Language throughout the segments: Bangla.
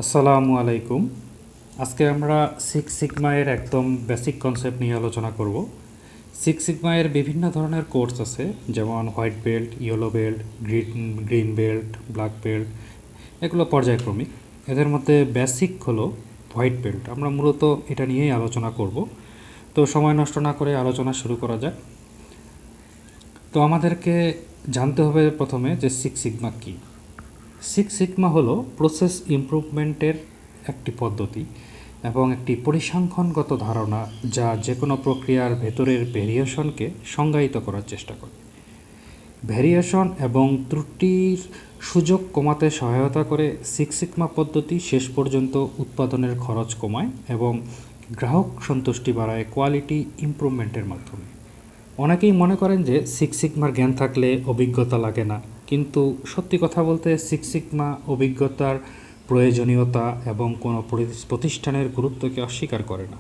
আসসালামু আলাইকুম। আজকে আমরা সিক্স সিগমা এর একদম বেসিক কনসেপ্ট নিয়ে আলোচনা করব। সিক্স সিগমা এর বিভিন্ন ধরনের কোর্স আছে, যেমন white belt, yellow belt, green belt, black belt. এগুলো পর্যায়ক্রমিক। এদের মধ্যে বেসিক হলো হোয়াইট বেল্ট। আমরা মূলত এটা নিয়েই আলোচনা করব। তো সময় নষ্ট না করে আলোচনা শুরু করা যাক। তো আমাদেরকে জানতে হবে প্রথমে যে সিক্স সিগমা কী। সিক্স সিগমা হলো প্রসেস ইমপ্রুভমেন্টের একটি পদ্ধতি এবং একটি পরিসংখ্যানগত ধারণা যা যে কোনো প্রক্রিয়ার ভেতরের ভেরিয়েশনকে সংজ্ঞায়িত করার চেষ্টা করে। ভেরিয়েশন এবং ত্রুটির সুযোগ কমাতে সহায়তা করে সিক্স সিগমা পদ্ধতি শেষ পর্যন্ত উৎপাদনের খরচ কমায় এবং গ্রাহক সন্তুষ্টি বাড়ায় কোয়ালিটি ইমপ্রুভমেন্টের মাধ্যমে। অনেকেই মনে করেন যে সিক্স সিগমার জ্ঞান থাকলে অভিজ্ঞতা লাগে না, কিন্তু সত্যি কথা বলতে সিক্স সিগমা অভিজ্ঞতার প্রয়োজনীয়তা এবং কোনো প্রতিষ্ঠানের গুরুত্বকে অস্বীকার করে না,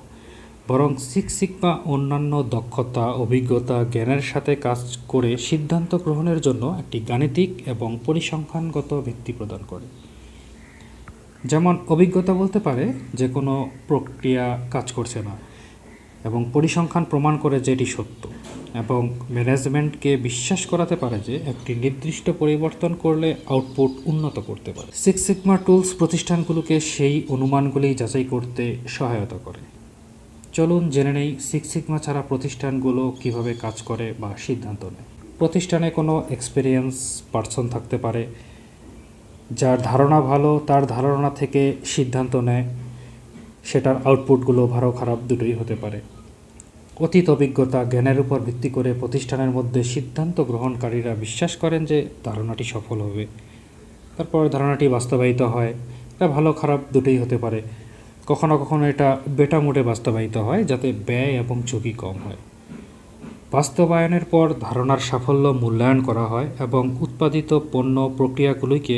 বরং সিক্স সিগমা অন্যান্য দক্ষতা, অভিজ্ঞতা, জ্ঞানের সাথে কাজ করে সিদ্ধান্ত গ্রহণের জন্য একটি গাণিতিক এবং পরিসংখ্যানগত ভিত্তি প্রদান করে। যেমন অভিজ্ঞতা বলতে পারে যে কোনো প্রক্রিয়া কাজ করছে না, এবং পরিসংখ্যান প্রমাণ করে যে এটি সত্য, এবং ম্যানেজমেন্টকে বিশ্বাস করাতে পারে যে একটি নির্দিষ্ট পরিবর্তন করলে আউটপুট উন্নত করতে পারে। সিক্স সিগমা টুলস প্রতিষ্ঠানগুলোকে সেই অনুমানগুলি যাচাই করতে সহায়তা করে। চলুন জেনে নেই সিক্স সিগমা ছাড়া প্রতিষ্ঠানগুলো কিভাবে কাজ করে বা সিদ্ধান্ত নেয়। প্রতিষ্ঠানে কোনো এক্সপেরিয়েন্স পার্সন থাকতে পারে যার ধারণা ভালো, তার ধারণা থেকে সিদ্ধান্ত নেয়, সেটার আউটপুটগুলো ভালো খারাপ দুটোই হতে পারে। অতীত অভিজ্ঞতা, জ্ঞানের উপর ভিত্তি করে প্রতিষ্ঠানের মধ্যে সিদ্ধান্ত গ্রহণকারীরা বিশ্বাস করেন যে ধারণাটি সফল হবে। তারপর ধারণাটি বাস্তবায়িত হয়। এটা ভালো খারাপ দুটোই হতে পারে। কখনো কখনো এটা বেটা মোডে বাস্তবায়িত হয় যাতে ব্যয় এবং ঝুঁকি কম হয়। বাস্তবায়নের পর ধারণার সাফল্য মূল্যায়ন করা হয় এবং উৎপাদিত পণ্য প্রক্রিয়াগুলিকে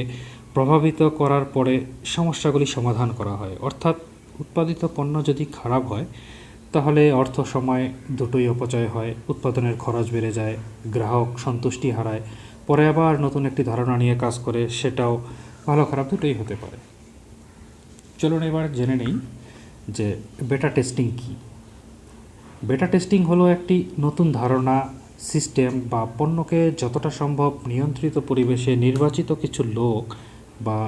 প্রভাবিত করার পরে সমস্যাগুলি সমাধান করা হয়। অর্থাৎ উৎপাদিত পণ্য যদি খারাপ হয় তাহলে অর্থ, সময় দুটোই অপচয় হয়, উৎপাদনের খরচ বেড়ে যায়, গ্রাহক সন্তুষ্টি হারায়, পরে আবার নতুন একটি ধারণা নিয়ে কাজ করে, সেটাও ভালো খারাপ দুটোই হতে পারে। চলুন এবার জেনে নেই যে বেটা টেস্টিং কী। বেটা টেস্টিং হলো একটি নতুন ধারণা, সিস্টেম বা পণ্যকে যতটা সম্ভব নিয়ন্ত্রিত পরিবেশে নির্বাচিত কিছু লোক বা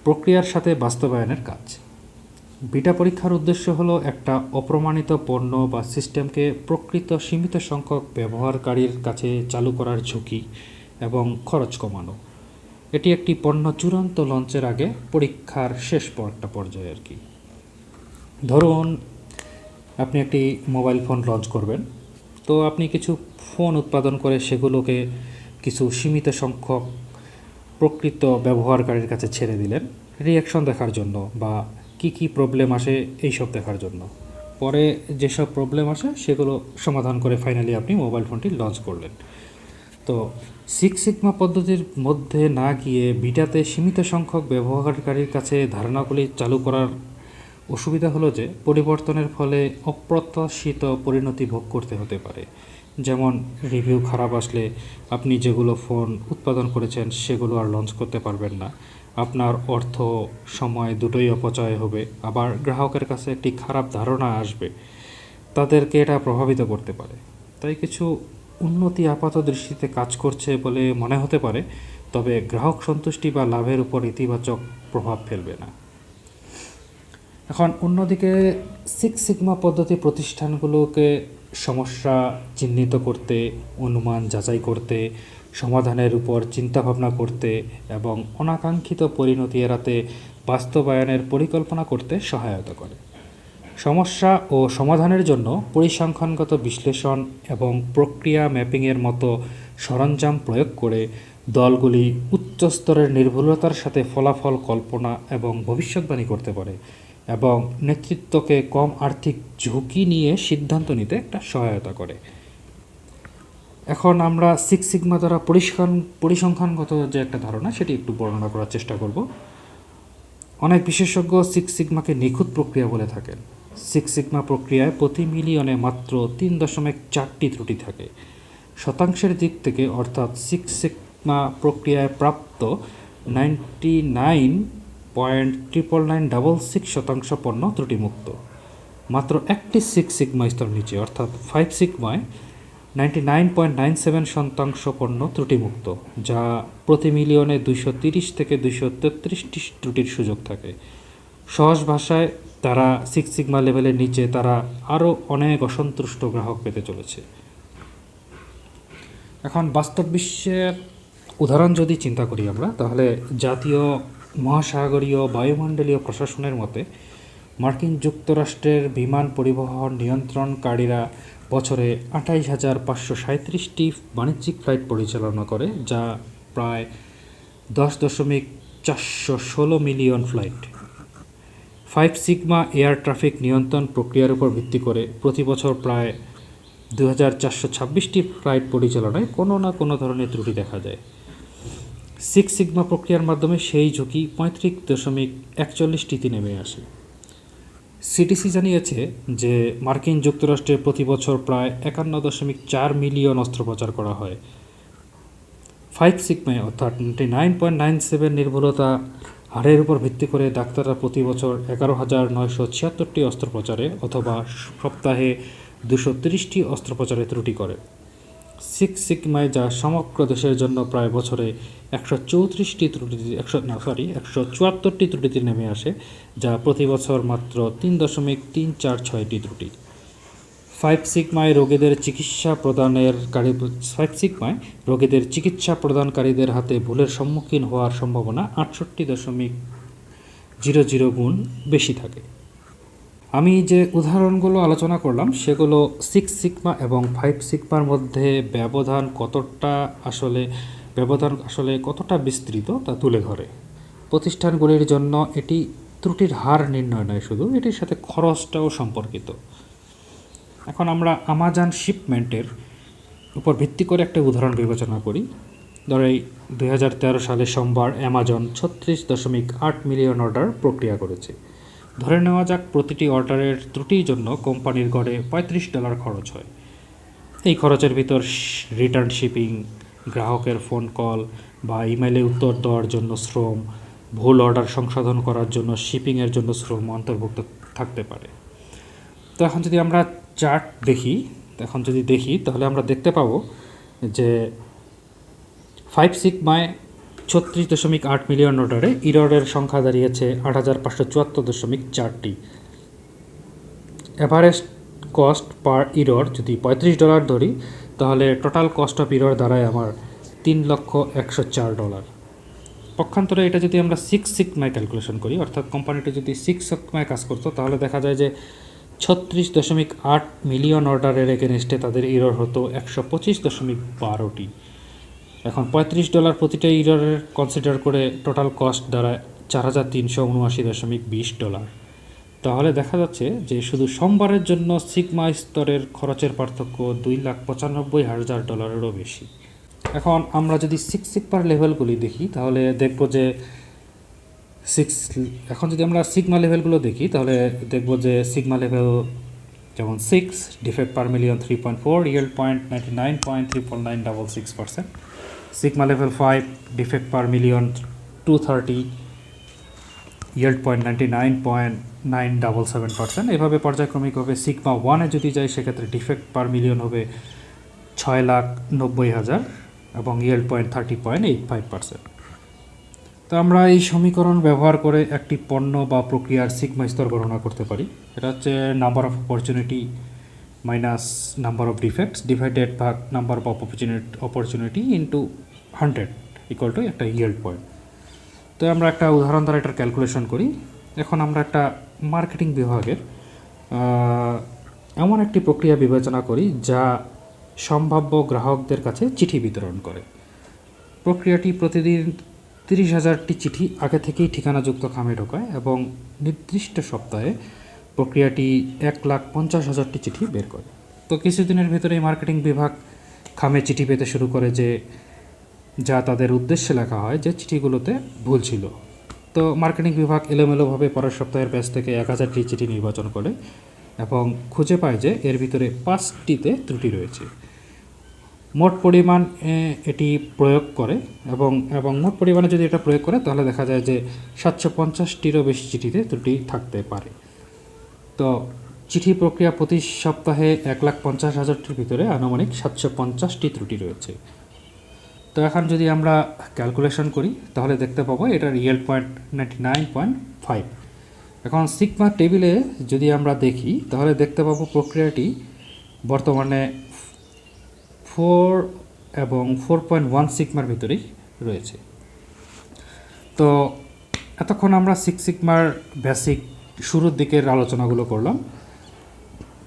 প্রক্রিয়ার সাথে বাস্তবায়নের কাজ। বিটা পরীক্ষার উদ্দেশ্য হলো একটা অপ্রমাণিত পণ্য বা সিস্টেমকে প্রকৃত সীমিত সংখ্যক ব্যবহারকারীর কাছে চালু করার ঝুঁকি এবং খরচ কমানো। এটি একটি পণ্য চূড়ান্ত লঞ্চের আগে পরীক্ষার শেষ একটা পর্যায়ে আর কি। ধরুন আপনি একটি মোবাইল ফোন লঞ্চ করবেন, তো আপনি কিছু ফোন উৎপাদন করে সেগুলোকে কিছু সীমিত সংখ্যক প্রকৃত ব্যবহারকারীর কাছে ছেড়ে দিলেন রিঅ্যাকশন দেখার জন্য, বা কি প্রবলেম আসে এইসব দেখার জন্য। পরে যেসব প্রবলেম আসে সেগুলো সমাধান করে ফাইনালি আপনি মোবাইল ফোনটি লঞ্চ করলেন। তো সিক্স সিগমা পদ্ধতির মধ্যে না গিয়ে বিটাতে সীমিত সংখ্যক ব্যবহারকারীর কাছে ধারণাগুলি চালু করার অসুবিধা হলো যে পরিবর্তনের ফলে অপ্রত্যাশিত পরিণতি ভোগ করতে হতে পারে। যেমন রিভিউ খারাপ আসলে আপনি যেগুলো ফোন উৎপাদন করেছেন সেগুলো আর লঞ্চ করতে পারবেন না, আপনার অর্থ, সময় দুটোই অপচয় হবে, আবার গ্রাহকের কাছে একটি খারাপ ধারণা আসবে, তাদেরকে এটা প্রভাবিত করতে পারে। তাই কিছু উন্নতি আপাত দৃষ্টিতে কাজ করছে বলে মনে হতে পারে, তবে গ্রাহক সন্তুষ্টি বা লাভের উপর ইতিবাচক প্রভাব ফেলবে না। এখন অন্যদিকে সিক্স সিগমা পদ্ধতি প্রতিষ্ঠানগুলোকে সমস্যা চিহ্নিত করতে, অনুমান যাচাই করতে, সমাধানের উপর চিন্তাভাবনা করতে এবং অনাকাঙ্ক্ষিত পরিণতি এড়াতে বাস্তবায়নের পরিকল্পনা করতে সহায়তা করে। সমস্যা ও সমাধানের জন্য পরিসংখ্যানগত বিশ্লেষণ এবং প্রক্রিয়া ম্যাপিংয়ের মতো সরঞ্জাম প্রয়োগ করে দলগুলি উচ্চ স্তরের নির্ভুলতার সাথে ফলাফল কল্পনা এবং ভবিষ্যদ্বাণী করতে পারে, এবং নেতৃত্বকে কম আর্থিক ঝুঁকি নিয়ে সিদ্ধান্ত নিতে একটা সহায়তা করে। এখন আমরা সিক্স সিগমা দ্বারা পরিসংখ্যানগত যে একটা ধারণা সেটি একটু বর্ণনা করার চেষ্টা করব। অনেক বিশেষজ্ঞ সিক্স সিগমাকে নিখুঁত প্রক্রিয়া বলে থাকেন। সিক্স সিগমা প্রক্রিয়ায় প্রতি মিলিয়নে মাত্র 3.4টি ত্রুটি থাকে। শতাংশের দিক থেকে অর্থাৎ সিক্স সিগমা প্রক্রিয়ায় প্রাপ্ত 99 0.99966% পণ্য ত্রুটিমুক্ত। মাত্র একটি 6 সিগমা স্তর নিচে অর্থাৎ 5 সিগমায় 99.97% পণ্য ত্রুটিমুক্ত, যা প্রতি মিলিয়নে 230 থেকে 233টি ত্রুটির সুযোগ থাকে। সহজ ভাষায় তারা 6 সিগমা লেভেলের নিচে তারা আরও অনেক অসন্তুষ্ট গ্রাহক পেতে চলেছে। এখন বাস্তব বিশ্বের উদাহরণ যদি চিন্তা করি আমরা, তাহলে জাতীয় মহাসাগরীয় বায়ুমণ্ডলীয় প্রশাসনের মতে মার্কিন যুক্তরাষ্ট্রের বিমান পরিবহন নিয়ন্ত্রণকারীরা বছরে 28,537টি বাণিজ্যিক ফ্লাইট পরিচালনা করে, যা প্রায় 10.416 million flight. 5 sigma air traffic নিয়ন্ত্রণ প্রক্রিয়ার উপর ভিত্তি করে প্রতি বছর প্রায় 2,426টি ফ্লাইট পরিচালনায় কোনো না কোনো ধরনের ত্রুটি দেখা যায়। 6 সিগমা প্রক্রিয়ার মাধ্যমে সেই ঝুঁকি 35.41টিতে নেমে আসে। সিটিসি জানিয়েছে যে মার্কিন যুক্তরাষ্ট্রে প্রতি বছর প্রায় 51.4 মিলিয়ন অস্ত্রোপচার করা হয়। 5 সিগমায় অর্থাৎ 99.97 নির্ভুলতা হারের উপর ভিত্তি করে ডাক্তাররা প্রতি বছর 11,976টি অস্ত্রোপচারে অথবা সপ্তাহে 230টি অস্ত্রোপচারে ত্রুটি করে। 6 সিগমায় যা সমগ্র দেশের জন্য প্রায় বছরে 174টি ত্রুটিতে নেমে আসে, যা প্রতি বছর মাত্র 3.346টি ত্রুটি। 5 সিগমায় রোগীদের চিকিৎসা প্রদানকারীদের হাতে ভুলের সম্মুখীন হওয়ার সম্ভাবনা 68.00 গুণ বেশি থাকে। আমি যে উদাহরণগুলো আলোচনা করলাম সেগুলো 6 সিগমা এবং 5 সিগমার মধ্যে ব্যবধান আসলে কতটা বিস্তৃত তা তুলে ধরে। প্রতিষ্ঠানগুলির জন্য এটি ত্রুটির হার নির্ণয় নয়, শুধু এটির সাথে খরচটাও সম্পর্কিত। এখন আমরা আমাজন শিপমেন্টের উপর ভিত্তি করে একটা উদাহরণ বিবেচনা করি। ধরো এই 2013 সালে সোমবার অ্যামাজন 36.8 মিলিয়ন অর্ডার প্রক্রিয়া করেছে। ধরে নেওয়া যাক প্রতিটি অর্ডারের ত্রুটির জন্য কোম্পানির গড়ে $35 খরচ হয়। এই খরচের ভিতর রিটার্ন শিপিং, গ্রাহকের ফোন কল বা ইমেলে উত্তর দেওয়ার জন্য শ্রম, ভুল অর্ডার সংশোধন করার জন্য শিপিংয়ের জন্য শ্রম অন্তর্ভুক্ত থাকতে পারে। তো এখন যদি আমরা চার্ট দেখি তাহলে আমরা দেখতে পাবো যে 5 সিগমায় 36.8 মিলিয়ন অর্ডারে ইররের সংখ্যা দাঁড়িয়েছে 8,574.4টি। অ্যাভারেজ কস্ট পার ইরর যদি $35 ধরি, তাহলে টোটাল কস্ট অফ ইরর দাঁড়ায় আমার $3,104। পক্ষান্তরে এটা যদি আমরা 6 সিগমায় ক্যালকুলেশন করি, অর্থাৎ কোম্পানিটা যদি 6 সিগমায় কাজ করতো, তাহলে দেখা যায় যে 36.8 মিলিয়ন অর্ডারের এগেনস্টে তাদের ইরর হতো 125.12টি। এখন $35 প্রতিটা ইররের কনসিডার করে টোটাল কস্ট দাঁড়ায় $4,379.20। তাহলে দেখা যাচ্ছে যে শুধু সোমবারের জন্য সিগমা স্তরের খরচের পার্থক্য $2,95,000 বেশি। এখন আমরা যদি 6 সিগমার লেভেলগুলি দেখি তাহলে দেখব যে সিগমা লেভেলগুলো দেখি তাহলে দেখব যে সিগমা লেভেল যেমন 6 defect per million 3.4, yield 0.99.34966%। Sigma level 5 defect per million 230, yield 0.99.977%। এভাবে পর্যায়ক্রমিকভাবে সিগমা 1-এ যদি যাই সেক্ষেত্রে ডিফেক্ট পার মিলিয়ন হবে 6,90,000 এবং yield 30.85%। তো আমরা এই সমীকরণ ব্যবহার করে একটি পণ্য বা প্রক্রিয়ার সিগমা স্তর গণনা করতে পারি। এটা হচ্ছে number of opportunity minus number of defects divided ভাগ number of opportunity into 100 equal to একটা yield পয়েন্ট। তো আমরা একটা উদাহরণ দ্বারা এটার ক্যালকুলেশন করি। এখন আমরা একটা মার্কেটিং বিভাগের এমন একটি প্রক্রিয়া বিবেচনা করি যা সম্ভাব্য গ্রাহকদের কাছে চিঠি বিতরণ করে। প্রক্রিয়াটি প্রতিদিন 30,000টি চিঠি আগে থেকেই ঠিকানাযুক্ত খামে ঢোকায় এবং নির্দিষ্ট সপ্তাহে প্রক্রিয়াটি 1,50,000টি চিঠি বের করে। তো কিছুদিনের ভেতরে মার্কেটিং বিভাগ খামে চিঠি পেতে শুরু করে যা তাদের উদ্দেশ্যে লেখা হয় যে চিঠিগুলোতে ভুল ছিল। তো মার্কেটিং বিভাগ এলোমেলোভাবে পরের সপ্তাহের ব্যাচ থেকে 1,000টি চিঠি নির্বাচন করে এবং খুঁজে পায় যে এর ভিতরে 5টিতে ত্রুটি রয়েছে। মোট পরিমাণ এটি প্রয়োগ করে এবং এবং মোট পরিমাণে যদি এটা প্রয়োগ করে তাহলে দেখা যায় যে 750টিরও বেশি চিঠিতে ত্রুটি থাকতে পারে। তো চিঠি প্রক্রিয়া প্রতি সপ্তাহে 1,50,000টির ভিতরে আনুমানিক 750টি ত্রুটি রয়েছে। তো এখন যদি আমরা ক্যালকুলেশন করি তাহলে দেখতে পাবো এটার ইয়েল্ড পয়েন্ট 99.5। এখন সিগমা টেবিলে যদি আমরা দেখি তাহলে দেখতে পাবো প্রক্রিয়াটি বর্তমানে 4 এবং 4.1 সিগমার ভিতরেই রয়েছে। তো এতক্ষণ আমরা 6 সিগমার বেসিক শুরুর দিকের আলোচনাগুলো করলাম।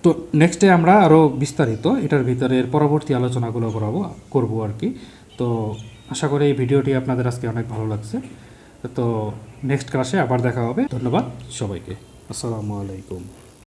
তো নেক্সটে আমরা আরও বিস্তারিত এটার ভিতরের পরবর্তী আলোচনাগুলো করবো আর কি। তো আশা করি এই ভিডিওটি আপনাদের আজকে অনেক ভালো লাগছে। তো নেক্সট ক্লাসে আবার দেখা হবে। ধন্যবাদ সবাইকে। আসসালামু আলাইকুম।